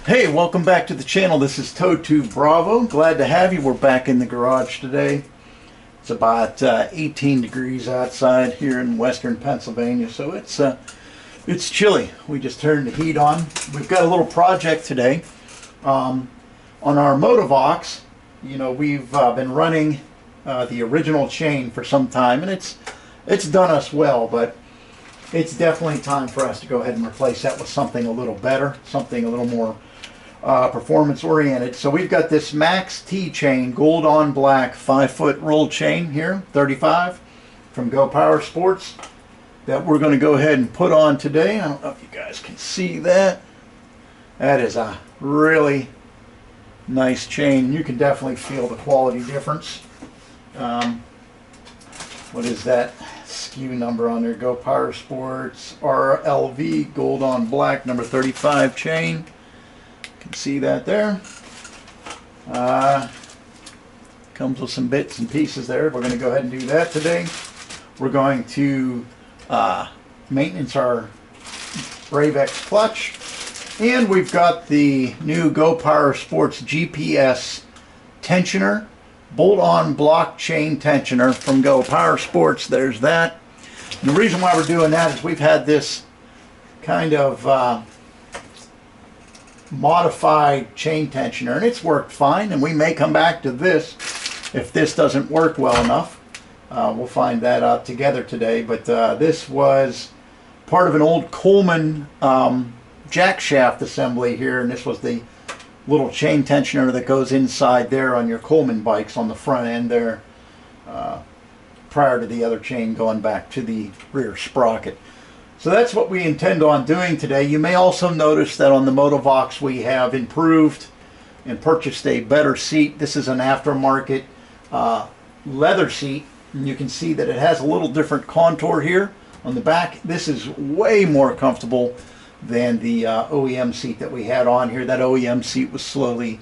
Hey, welcome back to the channel. This is Toad2 Bravo. Glad to have you. We're back in the garage today. It's about 18 degrees outside here in western Pennsylvania, so it's chilly. We just turned the heat on. We've got a little project today on our Motovox. You know, we've been running the original chain for some time, and it's done us well, but it's definitely time for us to go ahead and replace that with something a little better, something a little more performance oriented. So we've got this Max T chain, gold on black, 5-foot roll chain here, 35, from Go Power Sports, that we're going to go ahead and put on today. I don't know if you guys can see that. That is a really nice chain. You can definitely feel the quality difference. What is that SKU number on there? Go Power Sports RLV gold on black number 35 chain. You can see that there. Comes with some bits and pieces there. We're going to go ahead and do that today. We're going to maintenance our BraveX clutch, and we've got the new Go Power Sports GPS tensioner, bolt-on block chain tensioner from Go Power Sports. There's that. And the reason why we're doing that is we've had this kind of modified chain tensioner, and it's worked fine, and we may come back to this if this doesn't work well enough. We'll find that out together today, but this was part of an old Coleman jack shaft assembly here, and this was the little chain tensioner that goes inside there on your Coleman bikes on the front end there, prior to the other chain going back to the rear sprocket. So that's what we intend on doing today. You may also notice that on the Motovox we have improved and purchased a better seat. This is an aftermarket leather seat, and you can see that it has a little different contour here on the back. This is way more comfortable than the OEM seat that we had on here. That OEM seat was slowly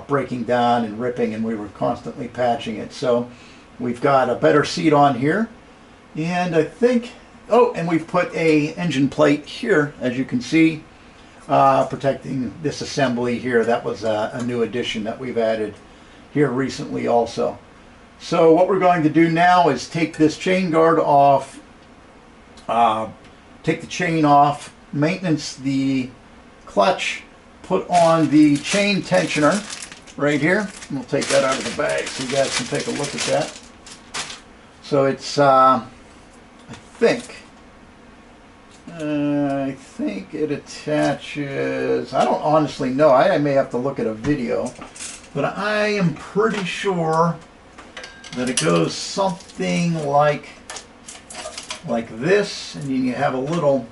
breaking down and ripping, and we were constantly patching it. So we've got a better seat on here, and I think, oh, and we've put a engine plate here, as you can see, protecting this assembly here. That was a new addition that we've added here recently also. So what we're going to do now is take this chain guard off, take the chain off, maintenance the clutch, put on the chain tensioner right here. We'll take that out of the bag so you guys can take a look at that. So it's I think it attaches, I don't honestly know, I may have to look at a video, but I am pretty sure that it goes something like this, and you have a little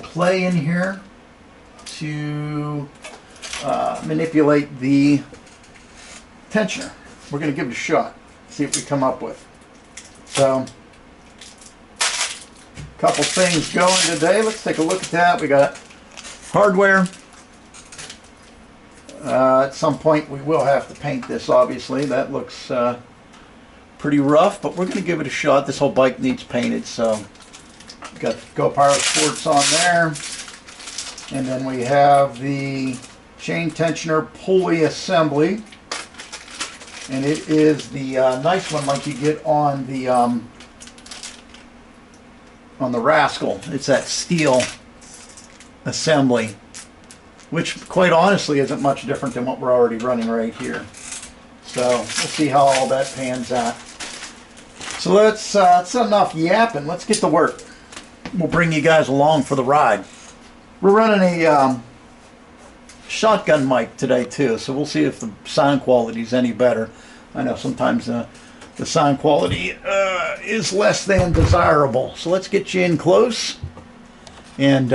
play in here to manipulate the tensioner. We're going to give it a shot, see what we come up with. So, a couple things going today. Let's take a look at that. We got hardware. At some point we will have to paint this, obviously. That looks pretty rough, but we're going to give it a shot. This whole bike needs painted, so we've got Go Power Sports on there. And then we have the chain tensioner pulley assembly. And it is the nice one like you get on the Rascal. It's that steel assembly, which quite honestly isn't much different than what we're already running right here. So we'll see how all that pans out. So that's enough yapping. Let's get to work. We'll bring you guys along for the ride. We're running a shotgun mic today too, so we'll see if the sound quality is any better. I know sometimes the sound quality is less than desirable. So let's get you in close and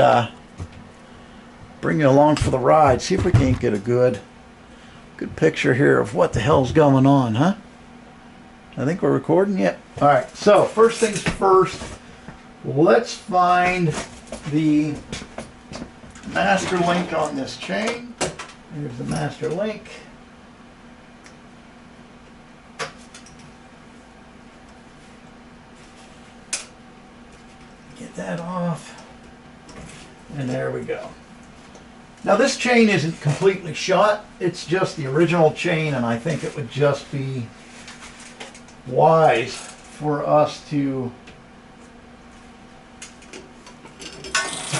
bring you along for the ride. See if we can't get a good picture here of what the hell's going on, huh? I think we're recording. Yep. All right. So first things first, let's find the master link on this chain. Here's the master link. Get that off. And there we go. Now this chain isn't completely shot, it's just the original chain, and I think it would just be wise for us to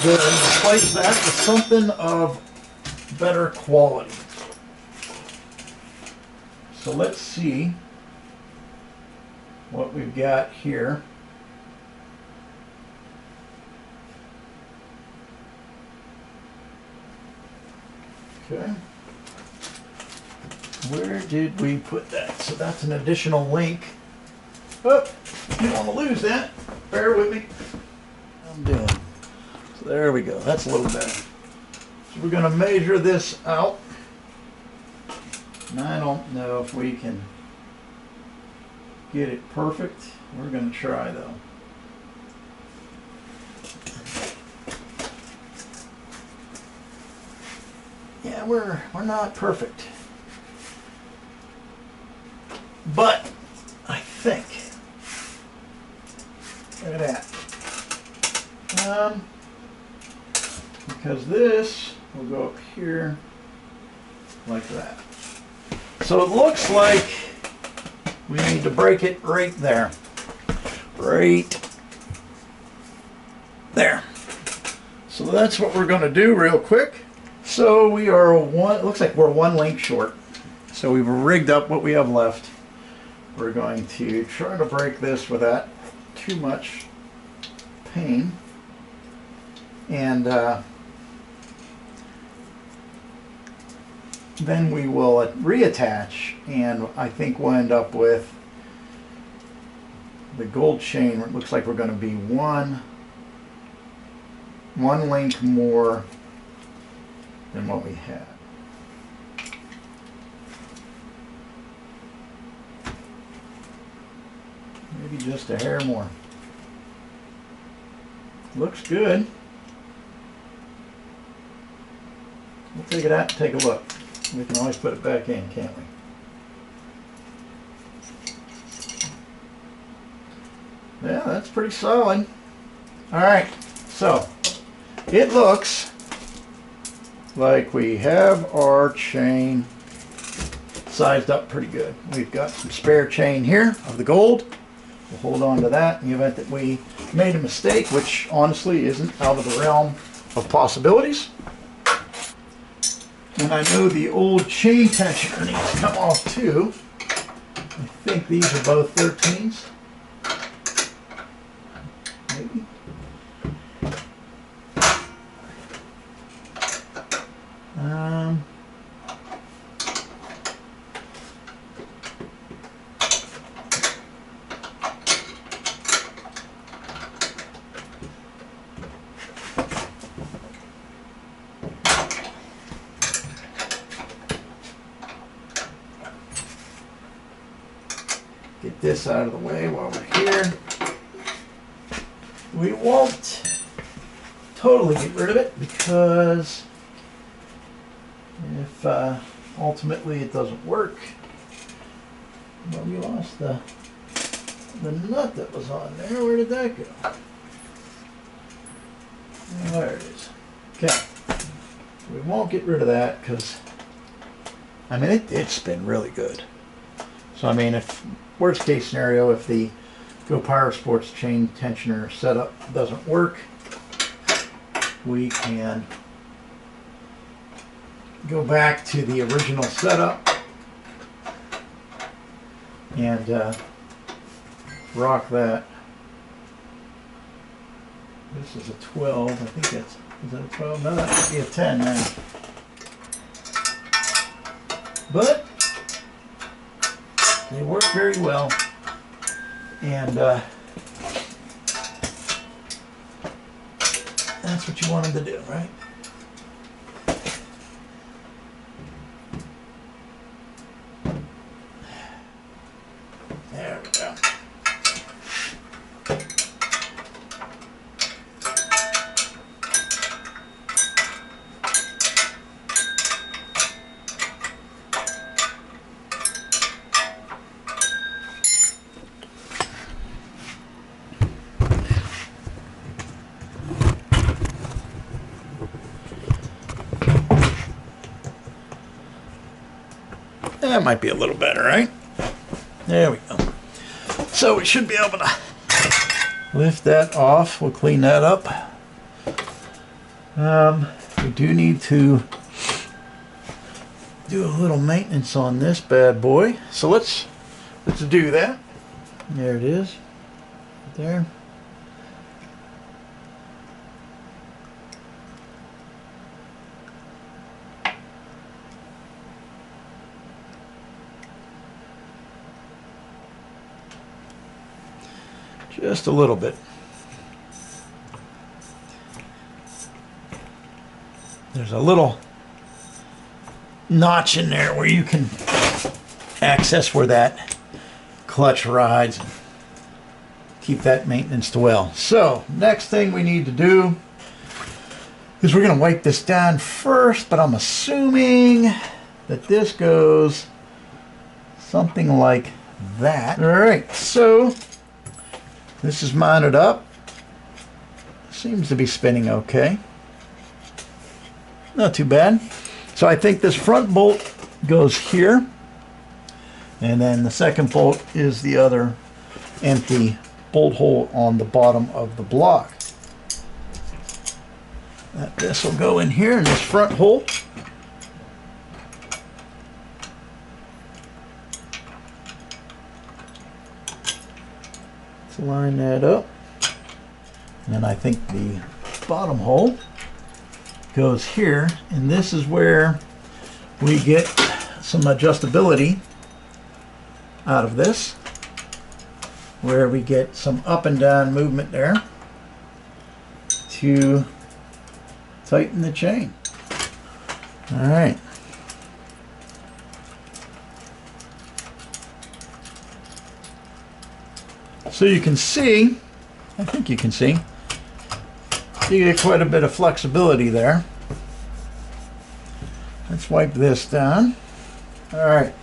go and replace that with something of better quality. So let's see what we've got here. Okay. Where did we put that? So that's an additional link. Oh, you don't want to lose that. Bear with me. I'm doing. So there we go. That's a little better. So we're going to measure this out. And I don't know if we can get it perfect. We're going to try though. Yeah, we're not perfect. But I think, look at that. Because this will go up here like that. So it looks like we need to break it right there. Right there. So that's what we're going to do real quick. So we are it looks like we're one link short. So we've rigged up what we have left. We're going to try to break this without too much pain. And then we will reattach, and I think we'll end up with the gold chain. It looks like we're going to be one link more than what we had. Maybe just a hair more. Looks good. We'll take it out and take a look. We can always put it back in, can't we? Yeah, that's pretty solid. Alright, so it looks like we have our chain sized up pretty good. We've got some spare chain here of the gold. We'll hold on to that in the event that we made a mistake, which honestly isn't out of the realm of possibilities. And I know the old chain tensioner needs to come off too. I think these are both 13s. Maybe. Get this out of the way while we're here. We won't totally get rid of it because if ultimately it doesn't work, well, we lost the nut that was on there. Where did that go? There it is. Okay. We won't get rid of that because, I mean, it's been really good. So, I mean, if worst case scenario, if the Go Pyro Sports chain tensioner setup doesn't work, we can go back to the original setup and rock that. This is a 12. I think that's, is that a 12? No, that might be a 10 now. But they work very well, and that's what you want them to do, right? There we go. That might be a little better, right? There we go. So we should be able to lift that off. We'll clean that up. We do need to do a little maintenance on this bad boy. So let's do that. There it is. Right there. Just a little bit. There's a little notch in there where you can access where that clutch rides and keep that maintenance well. So next thing we need to do is we're going to wipe this down first, but I'm assuming that this goes something like that. All right, so this is mounted up. Seems to be spinning okay. Not too bad. So I think this front bolt goes here, and then the second bolt is the other empty bolt hole on the bottom of the block. This will go in here in this front hole. Let's line that up. And then I think the bottom hole goes here, and this is where we get some adjustability out of this, where we get some up and down movement there to tighten the chain. All right. So you can see, I think you can see, you get quite a bit of flexibility there. Let's wipe this down. All right.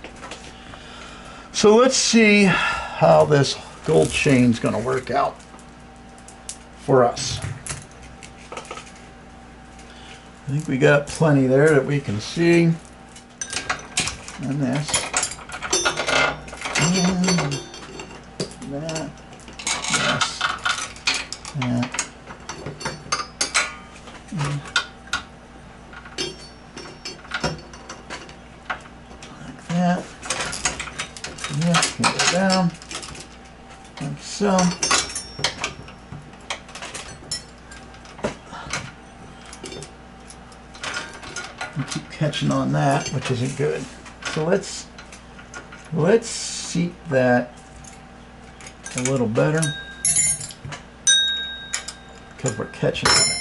So let's see how this gold chain's going to work out for us. I think we got plenty there that we can see. And this. And that. Yes. That. Like that. Yeah, can go down. Like so. And keep catching on that, which isn't good. So let's seat that a little better, because we're catching on it.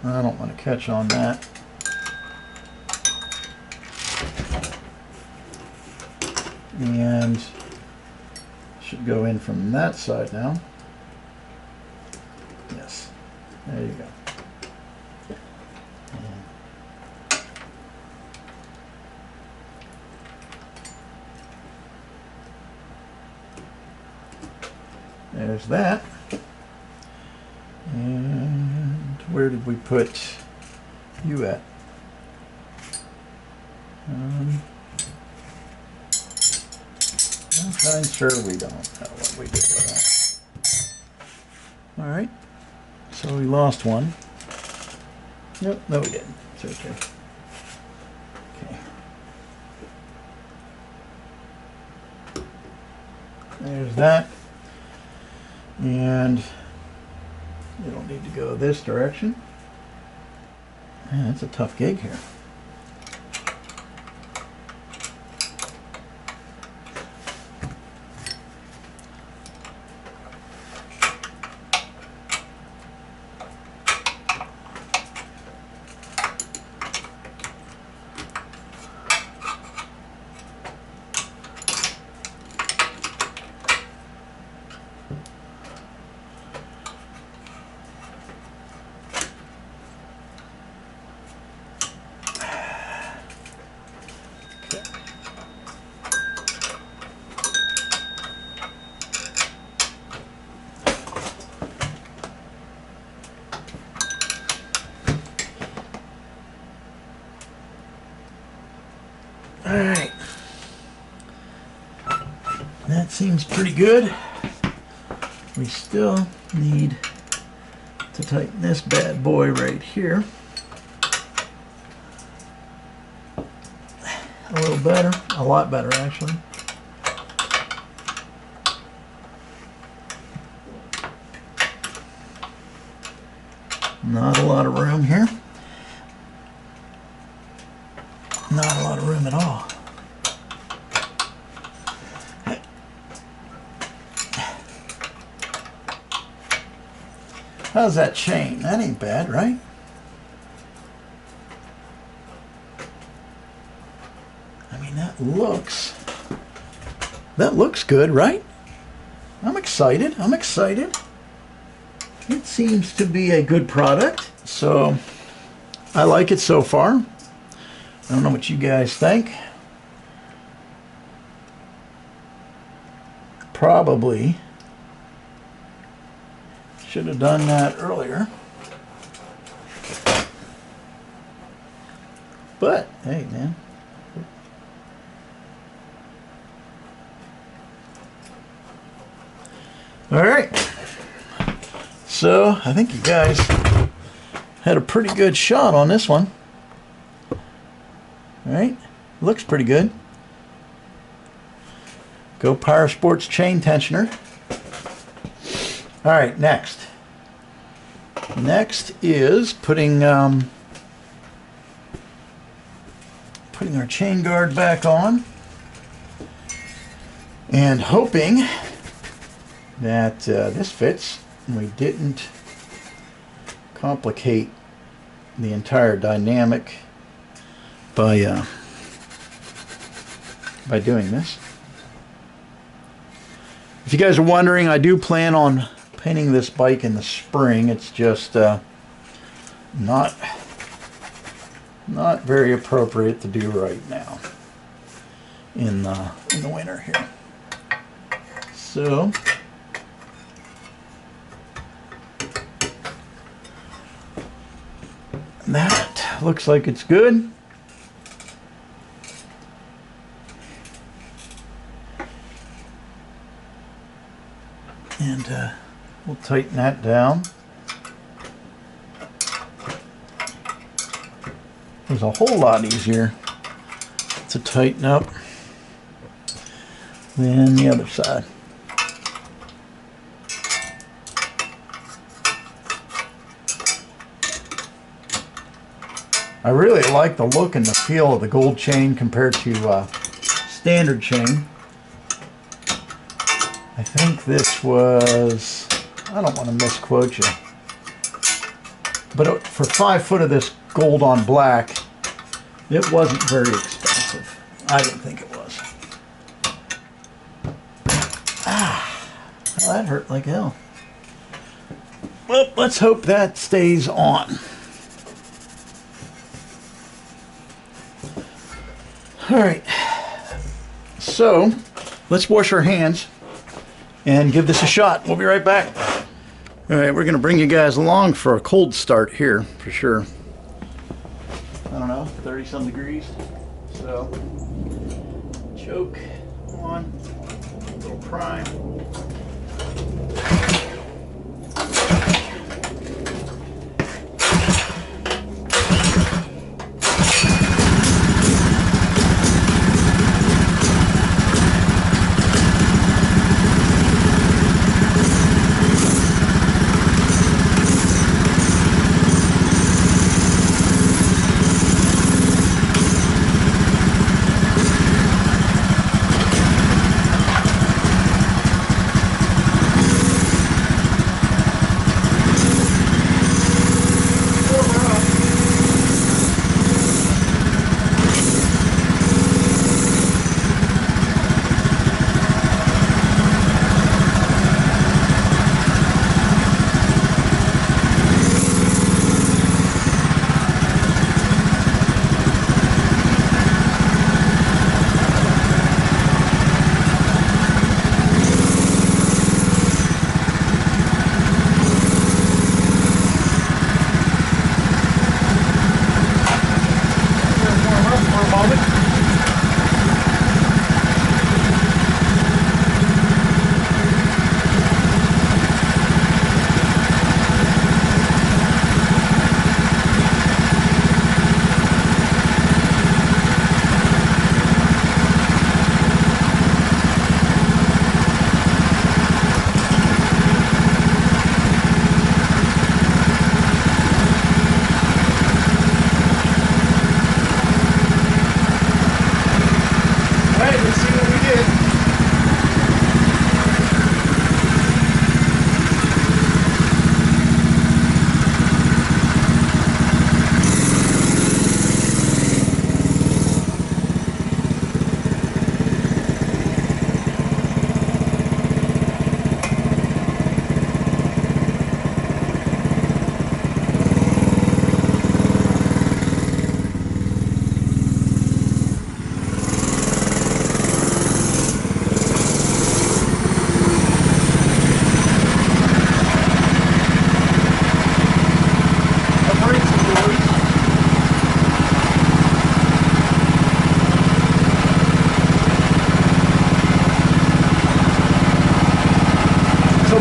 I don't want to catch on that. And should go in from that side now. Yes, there you go. There's that. And where did we put you at? I'm kind sure we don't know what we did with that. Alright, so we lost one. Nope, no we didn't. It's okay. Okay. There's that. And you don't need to go this direction. Man, that's a tough gig here. seems pretty good. We still need to tighten this bad boy right here a little better, a lot better actually. Not a lot of room here. Not a lot of room at all. How's that chain? That ain't bad, right? I mean, that looks good, right? I'm excited. I'm excited. It seems to be a good product, so I like it so far. I don't know what you guys think. Probably should have done that earlier. But, hey, man. All right. So, I think you guys had a pretty good shot on this one. All right. Looks pretty good. Go Power Sports chain tensioner. All right, next. Next is putting our chain guard back on and hoping that this fits and we didn't complicate the entire dynamic by doing this. If you guys are wondering, I do plan on painting this bike in the spring. It's just not very appropriate to do right now in the winter here. So that looks like it's good. And we'll tighten that down. It was a whole lot easier to tighten up than the other side. I really like the look and the feel of the gold chain compared to standard chain. I think this was, I don't want to misquote you, but for 5 foot of this gold on black, it wasn't very expensive. I didn't think it was. Ah, well, that hurt like hell. Well, let's hope that stays on. All right, so let's wash our hands and give this a shot. We'll be right back. All right, we're gonna bring you guys along for a cold start here for sure. I don't know, 30-some degrees. So, choke on, a little prime.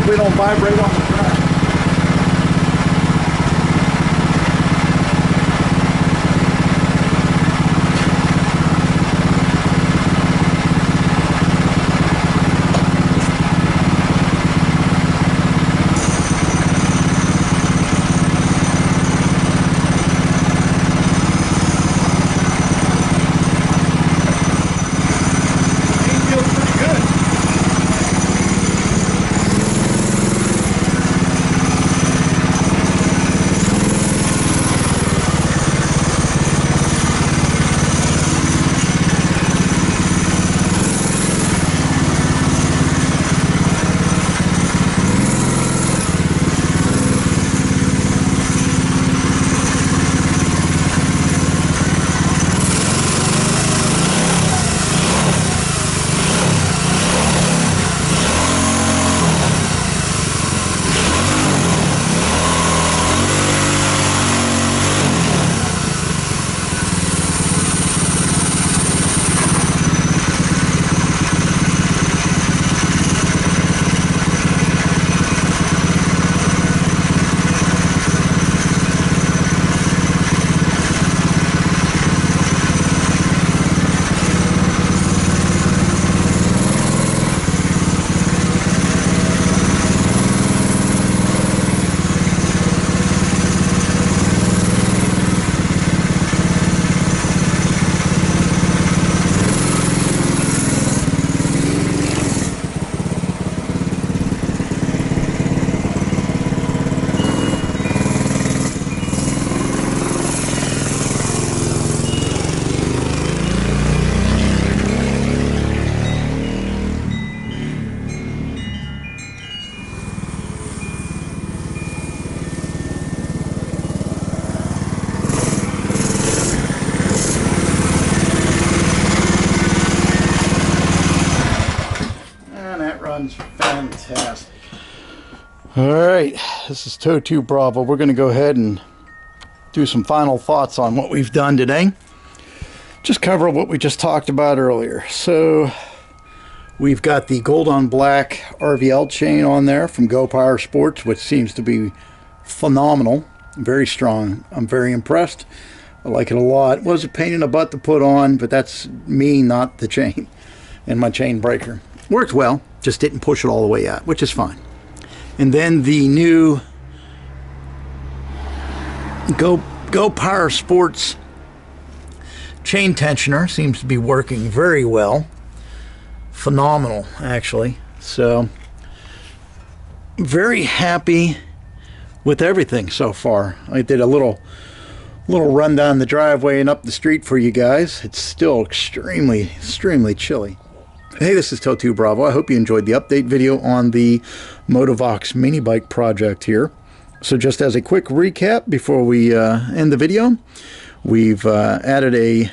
Hopefully it don't vibrate on the track. Runs fantastic. All right, this is Tow 2 Bravo. We're going to go ahead and do some final thoughts on what we've done today. Just cover what we just talked about earlier. So we've got the gold on black RVL chain on there from Go Power Sports, which seems to be phenomenal, very strong. I'm very impressed. I like it a lot. It was a pain in the butt to put on, but that's me, not the chain and my chain breaker. Worked well, just didn't push it all the way out, which is fine. And then the new Go Power Sports chain tensioner seems to be working very well. Phenomenal, actually. So, very happy with everything so far. I did a little run down the driveway and up the street for you guys. It's still extremely chilly. Hey, this is Tow 2 Bravo. I hope you enjoyed the update video on the Motovox mini bike project here. So just as a quick recap before we end the video, we've added a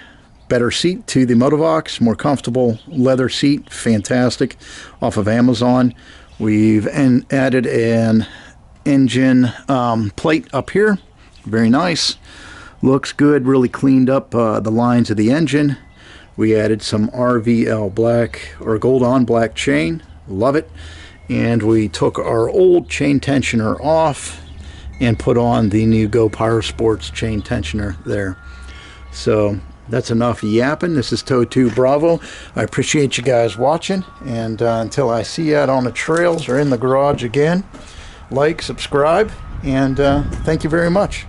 better seat to the Motovox, more comfortable leather seat, fantastic, off of Amazon. We've added an engine plate up here, very nice, looks good, really cleaned up the lines of the engine. We added some RVL black or gold on black chain, love it. And we took our old chain tensioner off and put on the new Go Power Sports chain tensioner there. So that's enough yapping. This is Tow 2 Bravo. I appreciate you guys watching, and until I see you out on the trails or in the garage again, like, subscribe, and thank you very much.